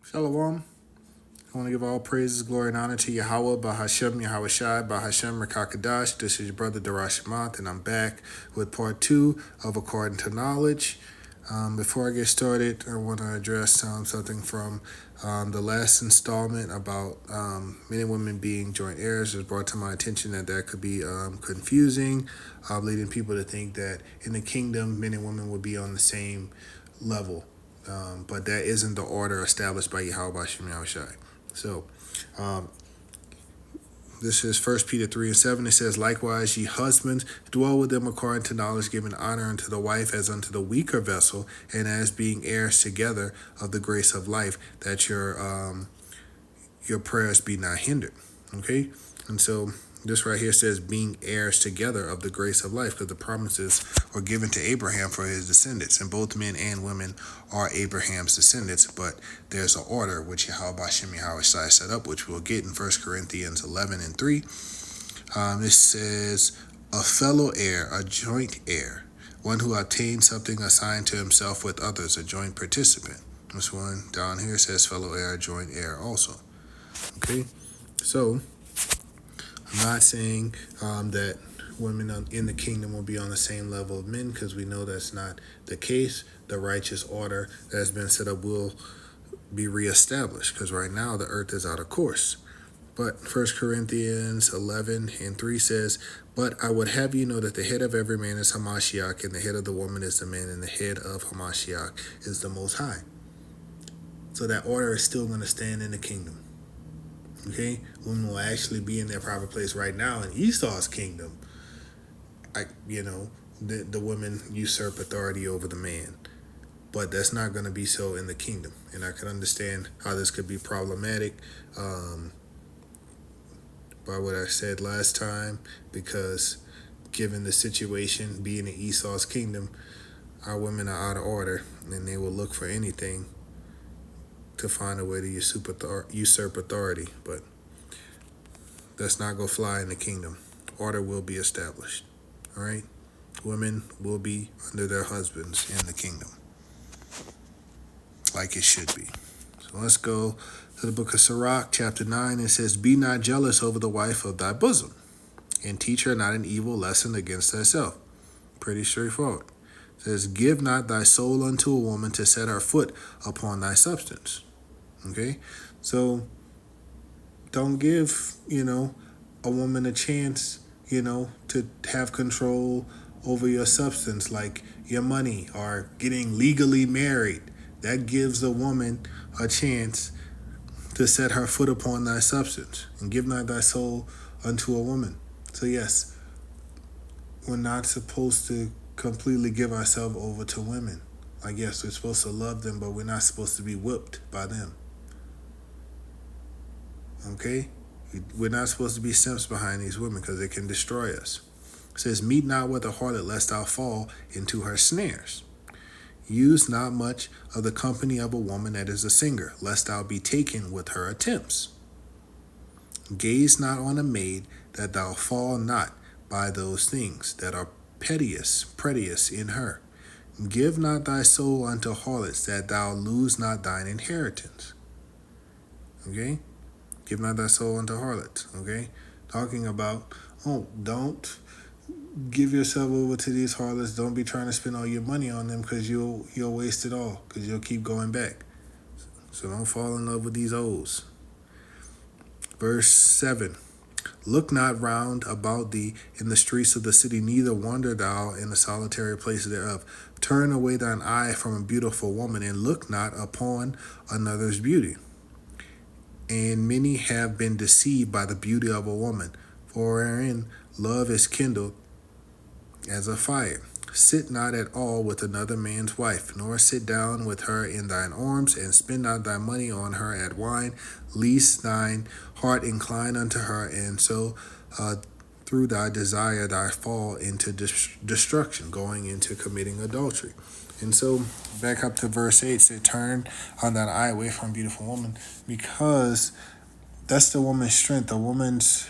Shalom. I want to give all praises, glory, and honor to Yahweh, Bahashem, Yahweh Shai, Bahashem, Rakakadash. This is your brother Darash Math, and I'm back with part 2 of According to Knowledge. Before I get started, I want to address something from the last installment about men and women being joint heirs. It was brought to my attention that could be confusing, leading people to think that in the kingdom, men and women would be on the same level. But that isn't the order established by Yahweh Bashem Yahweh Shai. So, this is 1 Peter 3 and 7. It says, "Likewise, ye husbands, dwell with them according to knowledge, giving honor unto the wife as unto the weaker vessel, and as being heirs together of the grace of life, that your prayers be not hindered." Okay? And so, this right here says, being heirs together of the grace of life, because the promises were given to Abraham for his descendants, and both men and women are Abraham's descendants, but there's an order which Yahweh Bashem Yahweh Shai set up, which we'll get in 1 Corinthians 11 and 3. It says, a fellow heir, a joint heir, one who obtains something assigned to himself with others, a joint participant. This one down here says fellow heir, joint heir also. Okay, so I'm not saying that women in the kingdom will be on the same level of men, because we know that's not the case. The righteous order that has been set up will be reestablished, because right now the earth is out of course. But 1 Corinthians 11 and 3 says, "But I would have you know that the head of every man is Hamashiach, and the head of the woman is the man, and the head of Hamashiach is the Most High." So that order is still going to stand in the kingdom. Okay, women will actually be in their proper place right now in Esau's kingdom. The women usurp authority over the man, but that's not going to be so in the kingdom. And I can understand how this could be problematic by what I said last time, because given the situation being in Esau's kingdom, our women are out of order, and they will look for anything to find a way to usurp authority, but that's not going to fly in the kingdom. Order will be established. All right? Women will be under their husbands in the kingdom, like it should be. So let's go to the book of Sirach, chapter 9. It says, "Be not jealous over the wife of thy bosom, and teach her not an evil lesson against thyself." Pretty straightforward. It says, "Give not thy soul unto a woman to set her foot upon thy substance." Okay? So don't give, a woman a chance, to have control over your substance, like your money or getting legally married. That gives a woman a chance to set her foot upon thy substance. And give not thy soul unto a woman. So yes, we're not supposed to completely give ourselves over to women. Like, yes, we're supposed to love them, but we're not supposed to be whipped by them. Okay? We're not supposed to be simps behind these women, because they can destroy us. It says, "Meet not with a harlot, lest thou fall into her snares. Use not much of the company of a woman that is a singer, lest thou be taken with her attempts. Gaze not on a maid, that thou fall not by those things that are prettiest in her. Give not thy soul unto harlots, that thou lose not thine inheritance." Okay? Give not thy soul unto harlots. Okay? Talking about, don't give yourself over to these harlots. Don't be trying to spend all your money on them, because you'll waste it all, because you'll keep going back. So don't fall in love with these O's. Verse 7. "Look not round about thee in the streets of the city, neither wander thou in the solitary places thereof. Turn away thine eye from a beautiful woman, and look not upon another's beauty. And many have been deceived by the beauty of a woman, for wherein love is kindled as a fire. Sit not at all with another man's wife, nor sit down with her in thine arms, and spend not thy money on her at wine, lest thine heart incline unto her, and so through thy desire thy fall into destruction," going into committing adultery. And so back up to verse 8, say, "Turn on thine eye away from a beautiful woman," because that's the woman's strength. The woman's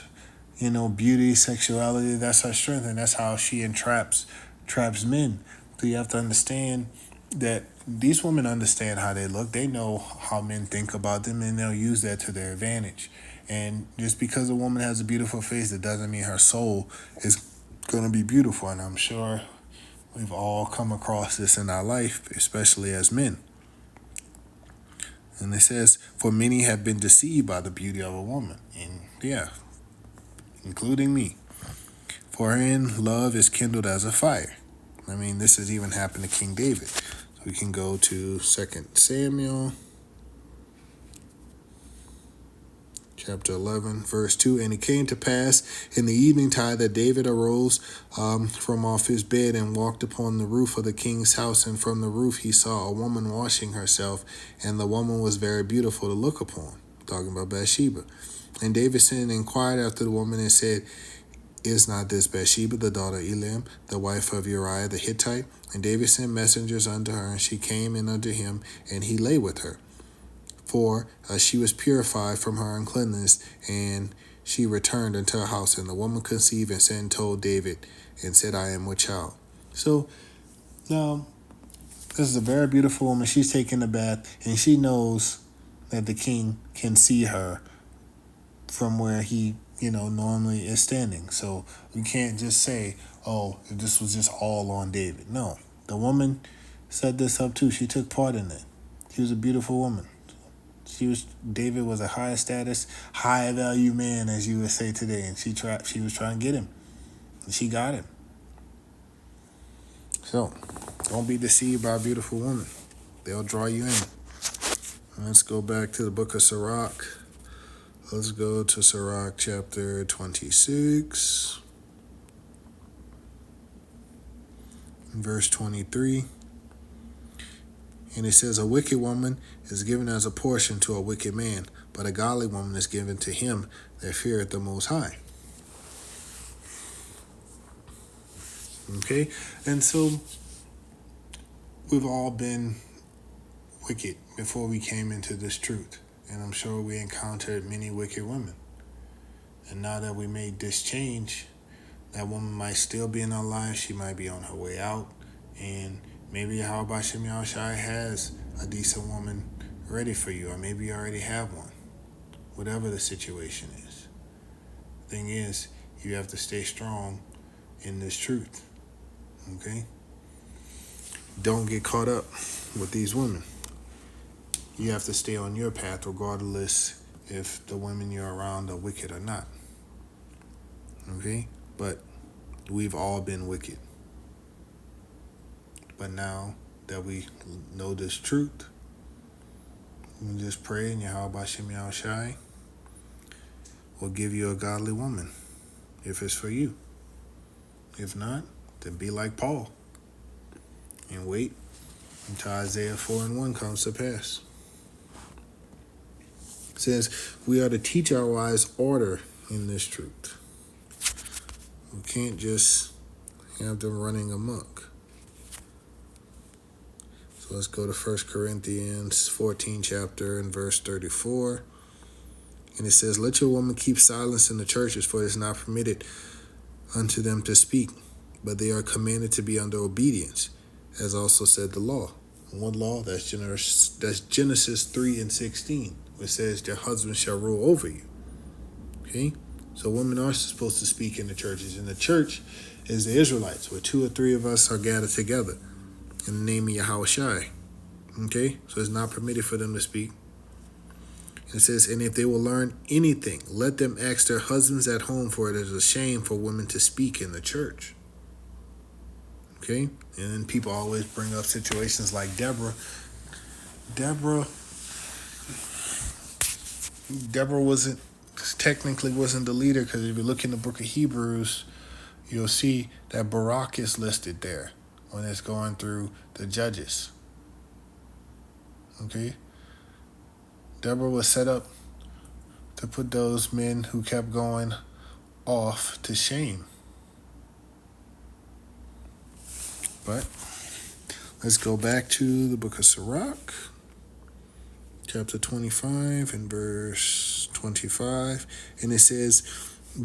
beauty, sexuality, that's her strength, and that's how she entraps men. So you have to understand that these women understand how they look. They know how men think about them, and they'll use that to their advantage. And just because a woman has a beautiful face, that doesn't mean her soul is going to be beautiful. And I'm sure we've all come across this in our life, especially as men. And it says, for many have been deceived by the beauty of a woman. And yeah, including me. For in love is kindled as a fire. I mean, this has even happened to King David. So we can go to 2 Samuel chapter 11, verse 2. And it came to pass in the evening tide that David arose from off his bed and walked upon the roof of the king's house. And from the roof he saw a woman washing herself, and the woman was very beautiful to look upon. Talking about Bathsheba. And David sent and inquired after the woman and said, is not this Bathsheba, the daughter of Eliam, the wife of Uriah the Hittite? And David sent messengers unto her, and she came in unto him, and he lay with her. For she was purified from her uncleanness, and she returned unto her house. And the woman conceived and sent and told David, and said, I am with child. So now, this is a very beautiful woman. She's taking a bath, and she knows that the king can see her from where he, normally is standing. So we can't just say, oh, this was just all on David. No, the woman set this up too. She took part in it. She was a beautiful woman. David was a high status, high value man, as you would say today, and she was trying to get him, and she got him. So don't be deceived by a beautiful woman. They'll draw you in. Let's go back to the book of Sirach. Let's go to Sirach chapter 26, verse 23. And it says, a wicked woman is given as a portion to a wicked man, but a godly woman is given to him that feareth the Most High. Okay? And so we've all been wicked before we came into this truth. And I'm sure we encountered many wicked women. And now that we made this change, that woman might still be in our life. She might be on her way out. And maybe Yahweh Shem Yahushai has a decent woman ready for you, or maybe you already have one. Whatever the situation is. Thing is, you have to stay strong in this truth. Okay? Don't get caught up with these women. You have to stay on your path regardless if the women you're around are wicked or not. Okay? But we've all been wicked. But now that we know this truth, we just pray in Yahweh Shem Yahushai will give you a godly woman if it's for you. If not, then be like Paul and wait until Isaiah 4:1 comes to pass. It says, we are to teach our wives order in this truth. We can't just have them running amok. So let's go to 1 Corinthians 14 chapter and verse 34. And it says, let your woman keep silence in the churches, for it is not permitted unto them to speak, but they are commanded to be under obedience, as also said the law. One law, that's Genesis 3:16, which says their husband shall rule over you. Okay? So women are supposed to speak in the churches. And the church is the Israelites, where 2 or 3 of us are gathered together in the name of Yahushai. Okay? So it's not permitted for them to speak. It says, and if they will learn anything, let them ask their husbands at home, for it is a shame for women to speak in the church. Okay? And then people always bring up situations like Deborah. Deborah wasn't the leader, because if you look in the book of Hebrews, you'll see that Barak is listed there when it's going through the judges. Okay? Deborah was set up to put those men who kept going off to shame. But let's go back to the book of Sirach, chapter 25 and verse 25. And it says,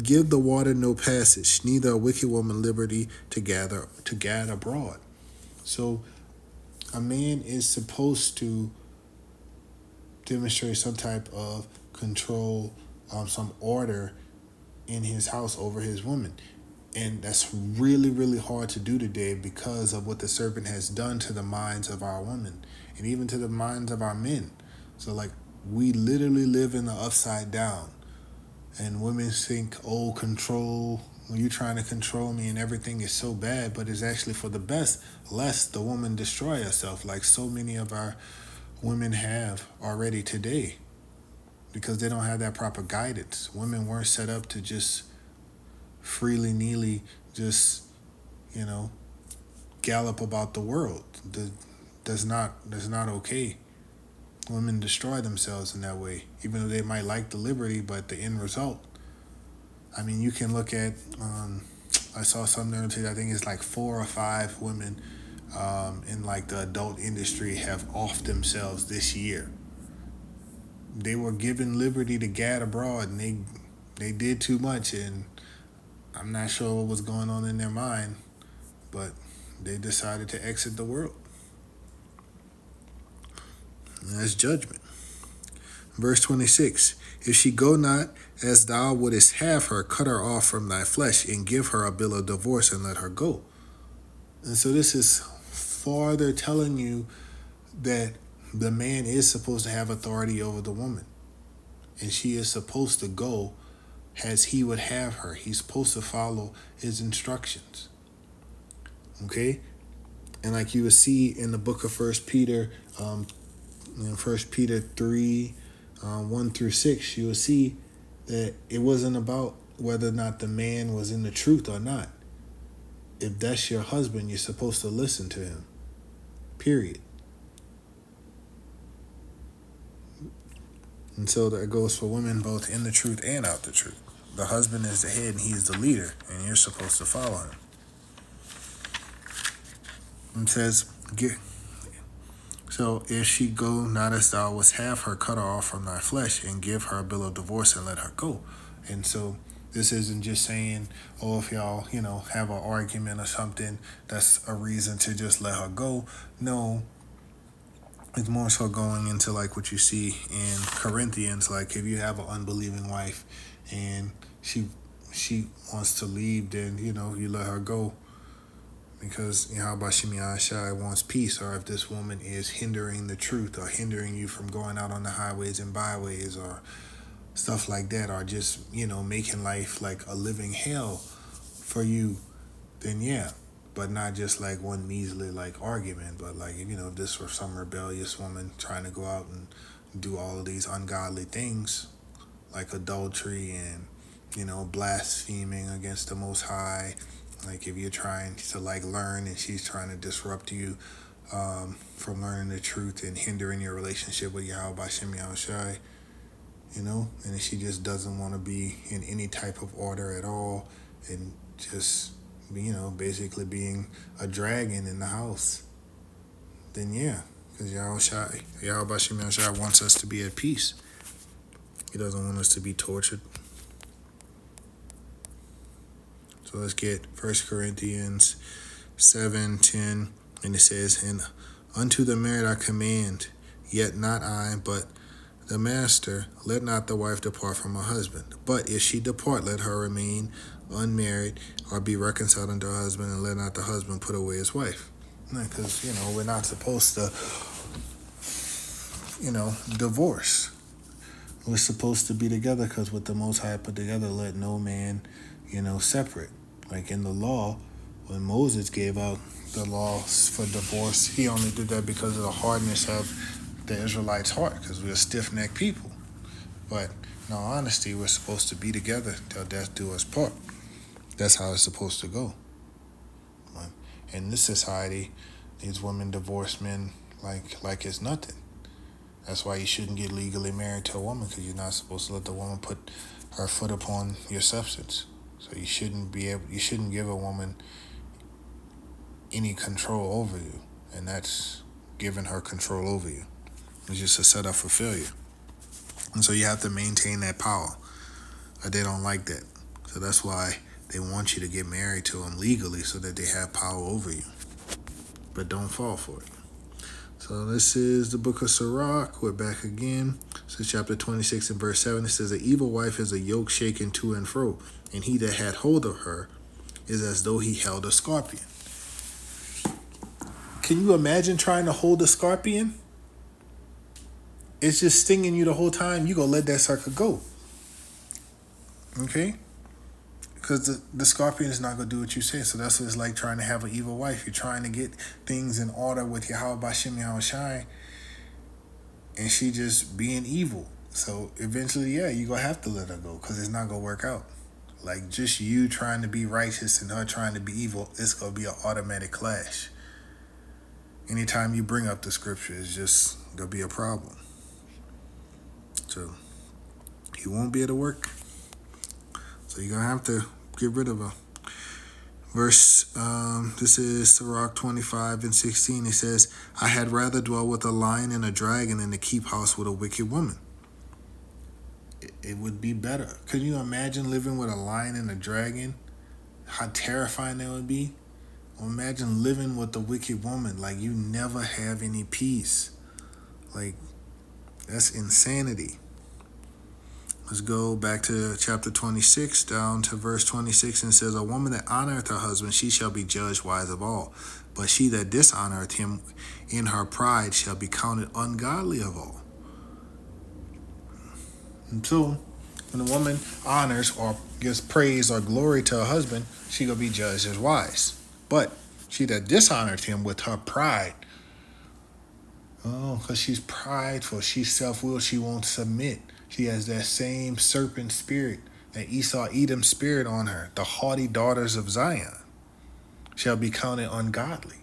give the water no passage, neither a wicked woman liberty to gad abroad. So A man is supposed to demonstrate some type of control, some order in his house over his woman. And that's really, really hard to do today because of what the serpent has done to the minds of our women and even to the minds of our men. So, like, we literally live in the upside down. And women think, oh, control, when you're trying to control me and everything is so bad, but it's actually for the best, lest the woman destroy herself, like so many of our women have already today, because they don't have that proper guidance. Women weren't set up to just freely neely just, you know, gallop about the world. That's not okay. Women destroy themselves in that way, even though they might like the liberty, but the end result. I mean, you can look at. I saw something today. I think it's like 4 or 5 women in like the adult industry have offed themselves this year. They were given liberty to gad abroad, and they did too much, and I'm not sure what was going on in their mind, but they decided to exit the world. And that's judgment. Verse 26, if she go not as thou wouldest have her, cut her off from thy flesh, and give her a bill of divorce, and let her go. And so this is farther telling you that the man is supposed to have authority over the woman. And she is supposed to go as he would have her. He's supposed to follow his instructions. Okay? And like you would see in the book of 1 Peter, 1 Peter 3, 1 through 6, you will see that it wasn't about whether or not the man was in the truth or not. If that's your husband, you're supposed to listen to him. Period. And so that goes for women both in the truth and out the truth. The husband is the head and he's the leader, and you're supposed to follow him. It says, so if she go not as thou wouldst have her, cut her off from thy flesh, and give her a bill of divorce, and let her go. And so this isn't just saying, oh, if y'all, have an argument or something, that's a reason to just let her go. No, it's more so going into like what you see in Corinthians, like if you have an unbelieving wife and she wants to leave, then, you let her go. Because Yahweh Shai wants peace, or if this woman is hindering the truth or hindering you from going out on the highways and byways or stuff like that, or just, making life like a living hell for you, then yeah. But not just like one measly like argument, but like, if this were some rebellious woman trying to go out and do all of these ungodly things like adultery and, blaspheming against the Most High. Like if you're trying to like learn and she's trying to disrupt you from learning the truth and hindering your relationship with Yahweh Shem Yahushai, and if she just doesn't want to be in any type of order at all and just, basically being a dragon in the house, then yeah, because Yahweh Shem Yahushai wants us to be at peace. He doesn't want us to be tortured. So let's get 1 Corinthians 7:10, and it says, and unto the married I command, yet not I, but the master, let not the wife depart from her husband. But if she depart, let her remain unmarried, or be reconciled unto her husband, and let not the husband put away his wife. Because, we're not supposed to, divorce. We're supposed to be together, because what the Most High put together, let no man, separate. Like in the law, when Moses gave out the laws for divorce, he only did that because of the hardness of the Israelites' heart, because we're a stiff-necked people. But in all honesty, we're supposed to be together till death do us part. That's how it's supposed to go. In this society, these women divorce men like it's nothing. That's why you shouldn't get legally married to a woman, because you're not supposed to let the woman put her foot upon your substance. So you shouldn't give a woman any control over you, and that's giving her control over you. It's just a setup for failure. And so you have to maintain that power. But they don't like that. So that's why they want you to get married to them legally, so that they have power over you. But don't fall for it. So this is the book of Sirach. We're back again. This is chapter 26 and verse 7. It says, "An evil wife is a yoke shaken to and fro, and he that had hold of her is as though he held a scorpion." Can you imagine trying to hold a scorpion? It's just stinging you the whole time. You gonna let that sucker go. Okay? Because the scorpion is not going to do what you say. So that's what it's like trying to have an evil wife. You're trying to get things in order with Yahweh Bashim Yahweh Shai, and she just being evil. So eventually, yeah, you're going to have to let her go because it's not going to work out. Like just you trying to be righteous and her trying to be evil, it's going to be an automatic clash. Anytime you bring up the scripture, it's just going to be a problem. So you won't be able to work. So you're going to have to get rid of her. Verse, this is Sirach 25 and 16. It says, "I had rather dwell with a lion and a dragon than to keep house with a wicked woman." It would be better. Could you imagine living with a lion and a dragon? How terrifying that would be. Or imagine living with a wicked woman. Like you never have any peace. Like that's insanity. Let's go back to chapter 26, down to verse 26, and it says, "A woman that honoreth her husband, she shall be judged wise of all. But she that dishonoreth him in her pride shall be counted ungodly of all." And so, when a woman honors or gives praise or glory to her husband, she gonna be judged as wise. But she that dishonored him with her pride, because she's prideful, she's self-willed, she won't submit. She has that same serpent spirit, that Esau Edom spirit on her. The haughty daughters of Zion shall be counted ungodly.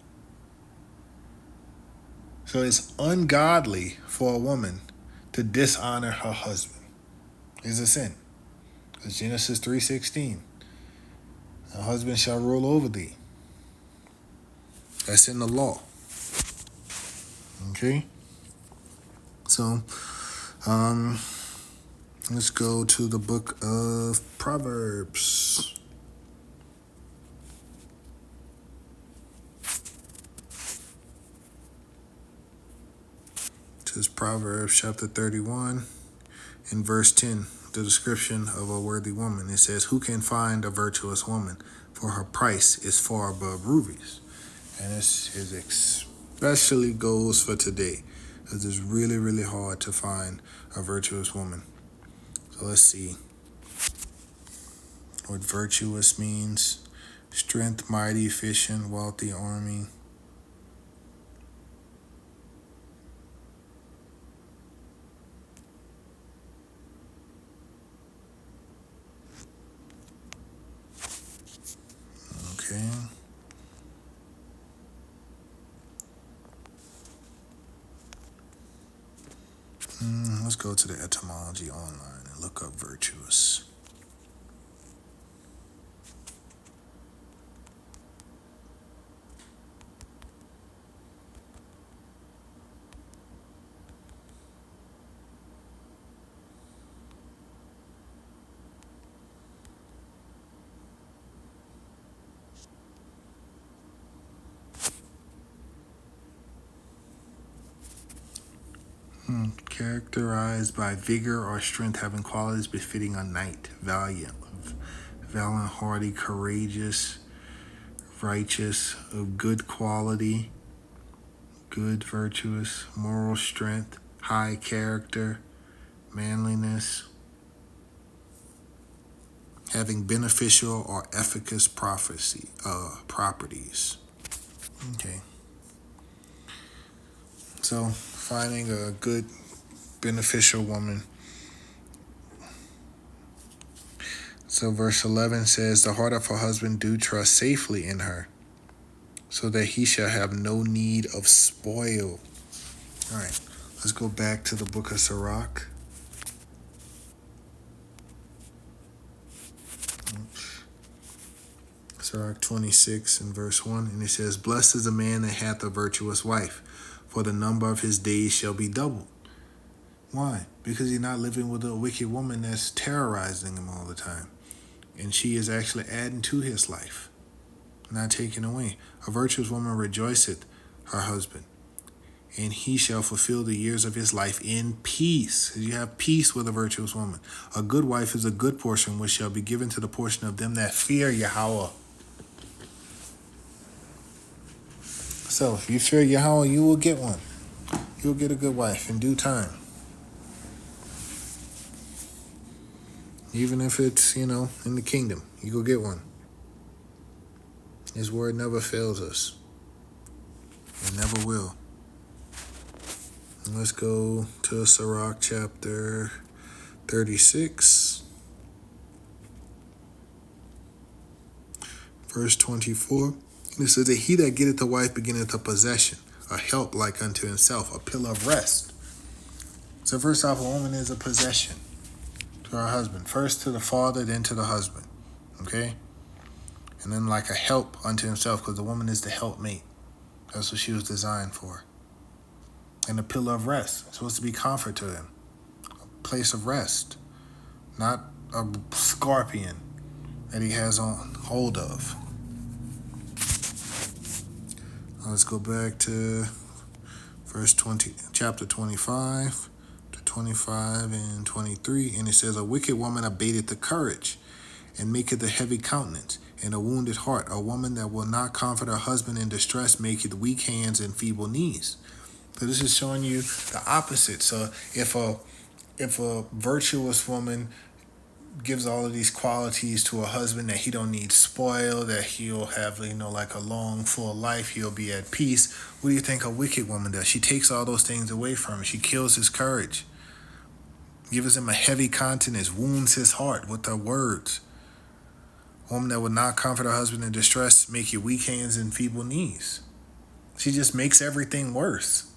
So it's ungodly for a woman to dishonor her husband. It's a sin. Because Genesis 3:16, "A husband shall rule over thee." That's in the law. Okay? So, let's go to the book of Proverbs. This is Proverbs chapter 31 and verse 10, the description of a worthy woman. It says, "Who can find a virtuous woman? For her price is far above rubies." And this is especially goes for today, because it's really, really hard to find a virtuous woman. So let's see what virtuous means. Strength, mighty, efficient, wealthy, army. Okay. Let's go to the etymology online and look up virtuous. Characterized by vigor or strength, having qualities befitting a knight, valiant, hardy, courageous, righteous, of good quality, good, virtuous, moral strength, high character, manliness, having beneficial or efficacious properties. Okay. So finding a good, beneficial woman. So verse 11 says, "The heart of her husband do trust safely in her, so that he shall have no need of spoil." All right, let's go back to the book of Sirach. Sirach 26 and verse 1, and it says, "Blessed is the man that hath a virtuous wife, for the number of his days shall be doubled." Why? Because he's not living with a wicked woman that's terrorizing him all the time. And she is actually adding to his life, not taking away. A virtuous woman rejoiceth her husband, and he shall fulfill the years of his life in peace. You have peace with a virtuous woman. A good wife is a good portion, which shall be given to the portion of them that fear Yahweh. So if you fear Yahweh, you will get one. You'll get a good wife in due time. Even if it's, in the kingdom, you go get one. His word never fails us. It never will. Let's go to Sirach chapter 36, verse 24. It says that he that getteth a wife beginneth a possession, a help like unto himself, a pillar of rest. So first off, a woman is a possession to her husband. First to the father, then to the husband. Okay? And then like a help unto himself, because the woman is the helpmate. That's what she was designed for. And a pillar of rest. It's supposed to be comfort to him. A place of rest. Not a scorpion that he has on hold of. Let's go back to verse 20, chapter 25 to 25 and 23. And it says, a wicked woman abateth the courage and maketh a heavy countenance and a wounded heart. A woman that will not comfort her husband in distress maketh weak hands and feeble knees. So this is showing you the opposite. So if a virtuous woman gives all of these qualities to a husband, that he don't need spoil, that he'll have, like a long, full life, he'll be at peace. What do you think a wicked woman does? She takes all those things away from him. She kills his courage, gives him a heavy countenance, wounds his heart with her words. A woman that would not comfort her husband in distress, make you weak hands and feeble knees. She just makes everything worse.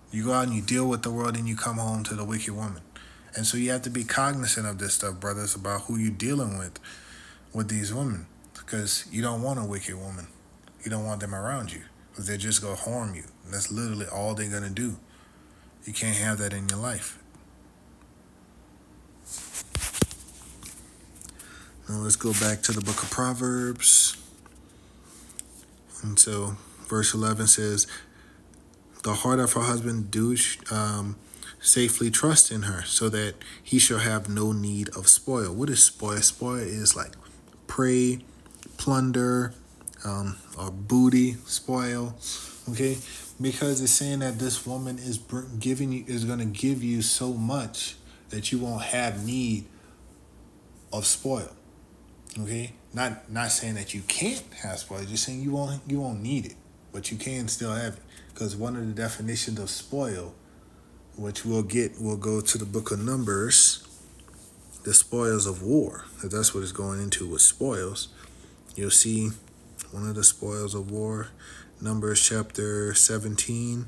You go out and you deal with the world and you come home to the wicked woman. And so you have to be cognizant of this stuff, brothers, about who you're dealing with these women. Because you don't want a wicked woman. You don't want them around you. Because they're just going to harm you. And that's literally all they're going to do. You can't have that in your life. Now let's go back to the book of Proverbs. And so verse 11 says, the heart of her husband safely trust in her, so that he shall have no need of spoil. What is spoil? Spoil is like prey, plunder, or booty, spoil. Okay, because it's saying that this woman is going to give you so much that you won't have need of spoil. Okay, not saying that you can't have spoil, just saying you won't need it, but you can still have it. Because one of the definitions of spoil, which we'll go to the book of Numbers, the spoils of war. If that's what it's going into with spoils. You'll see one of the spoils of war, Numbers chapter 17.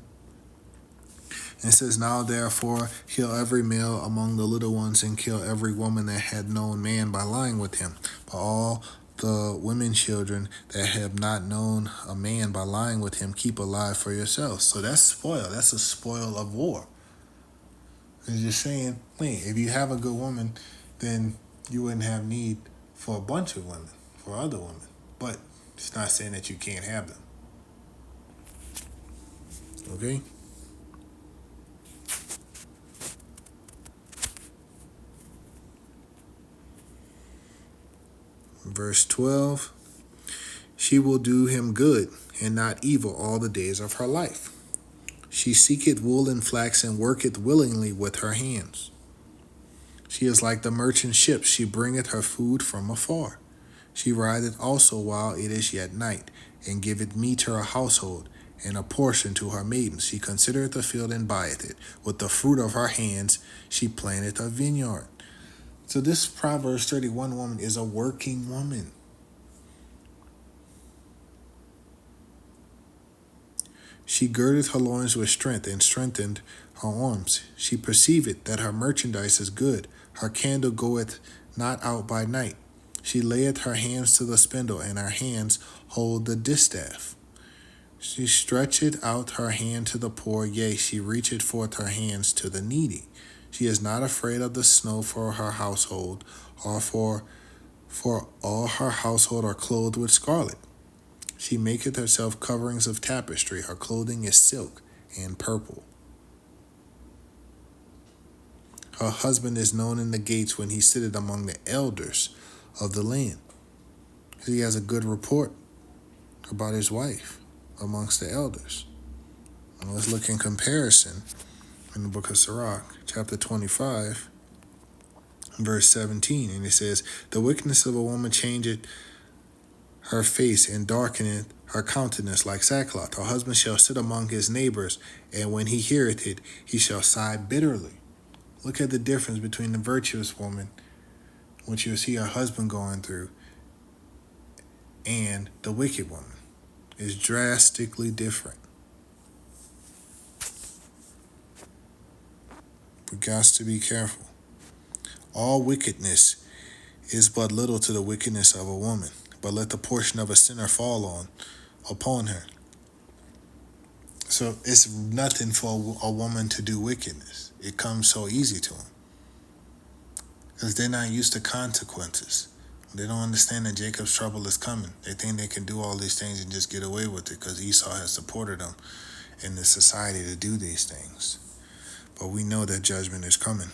And it says, now therefore kill every male among the little ones, and kill every woman that had known man by lying with him. But all the women children that have not known a man by lying with him, keep alive for yourselves. So that's spoil. That's a spoil of war. It's just saying, if you have a good woman, then you wouldn't have need for a bunch of women, for other women. But it's not saying that you can't have them. Okay? Verse 12, she will do him good and not evil all the days of her life. She seeketh wool and flax and worketh willingly with her hands. She is like the merchant ships. She bringeth her food from afar. She rideth also while it is yet night, and giveth meat to her household, and a portion to her maidens. She considereth the field and buyeth it. With the fruit of her hands she planteth a vineyard. So this Proverbs 31 woman is a working woman. She girded her loins with strength, and strengthened her arms. She perceiveth that her merchandise is good. Her candle goeth not out by night. She layeth her hands to the spindle, and her hands hold the distaff. She stretcheth out her hand to the poor, yea, she reacheth forth her hands to the needy. She is not afraid of the snow for her household, or for all her household are clothed with scarlet. She maketh herself coverings of tapestry. Her clothing is silk, and purple. Her husband is known in the gates when he sitteth among the elders of the land. He has a good report about his wife amongst the elders. And let's look in comparison in the book of Sirach, chapter 25, verse 17. And it says, the wickedness of a woman changeth her face and darkeneth her countenance like sackcloth. Her husband shall sit among his neighbors, and when he heareth it, he shall sigh bitterly. Look at the difference between the virtuous woman, which you'll see her husband going through, and the wicked woman. Is drastically different. We got to be careful. All wickedness is but little to the wickedness of a woman, but let the portion of a sinner fall upon her. So it's nothing for a woman to do wickedness. It comes so easy to them because they're not used to consequences. They don't understand that Jacob's trouble is coming. They think they can do all these things and just get away with it because Esau has supported them in the society to do these things. But we know that judgment is coming,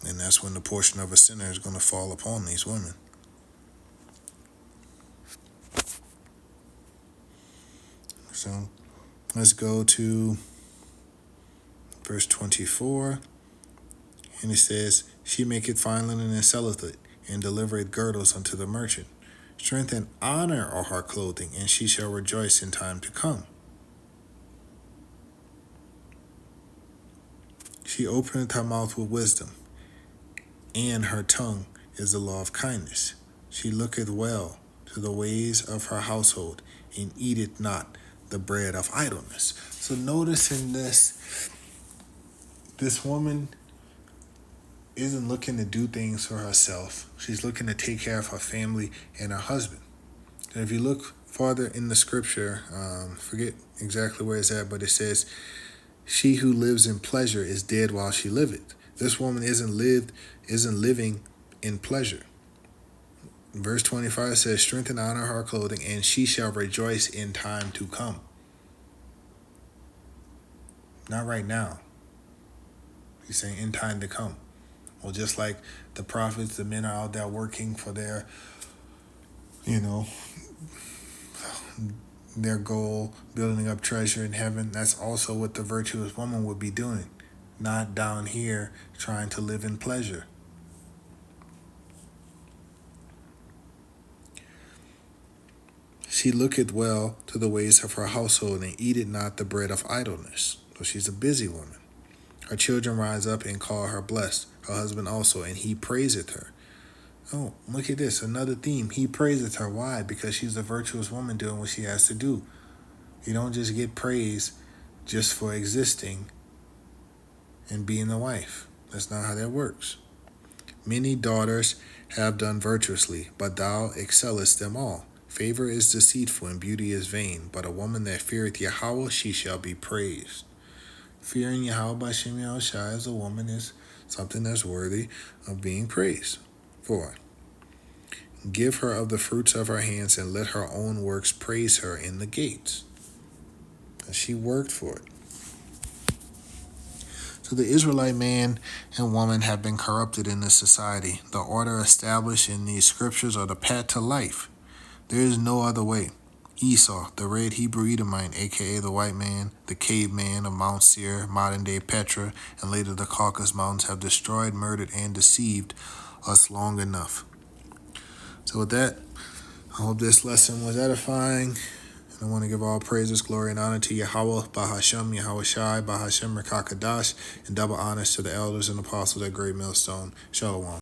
and that's when the portion of a sinner is going to fall upon these women. So let's go to verse 24. And it says, she maketh fine linen and selleth it, and delivereth girdles unto the merchant. Strength and honor are her clothing, and she shall rejoice in time to come. She openeth her mouth with wisdom, and her tongue is the law of kindness. She looketh well to the ways of her household, and eateth not the bread of idleness. So notice in this woman isn't looking to do things for herself. She's looking to take care of her family and her husband. And if you look farther in the scripture, forget exactly where it's at, but it says, she who lives in pleasure is dead while she liveth. This woman isn't living in pleasure. Verse 25 says, strength and honor her clothing, and she shall rejoice in time to come. Not right now. He's saying in time to come. Well, just like the prophets, the men are out there working for their goal, building up treasure in heaven. That's also what the virtuous woman would be doing, not down here trying to live in pleasure. She looketh well to the ways of her household, and eateth not the bread of idleness. So she's a busy woman. Her children rise up and call her blessed, her husband also, and he praiseth her. Oh, look at this, another theme. He praiseth her. Why? Because she's a virtuous woman doing what she has to do. You don't just get praise just for existing and being a wife. That's not how that works. Many daughters have done virtuously, but thou excellest them all. Favor is deceitful and beauty is vain, but a woman that feareth Yahweh, she shall be praised. Fearing Yahweh by Shem Yahushai as a woman is something that's worthy of being praised for. Give her of the fruits of her hands, and let her own works praise her in the gates. And she worked for it. So the Israelite man and woman have been corrupted in this society. The order established in these scriptures are the path to life. There is no other way. Esau, the red Hebrew Edomite, aka the white man, the caveman of Mount Seir, modern-day Petra, and later the Caucasus Mountains, have destroyed, murdered, and deceived us long enough. So with that, I hope this lesson was edifying. And I want to give all praises, glory, and honor to Yahweh, Bahashem, Yahweh Shai, Bahashem, Rakakadash, and double honors to the elders and apostles at Great Millstone. Shalom.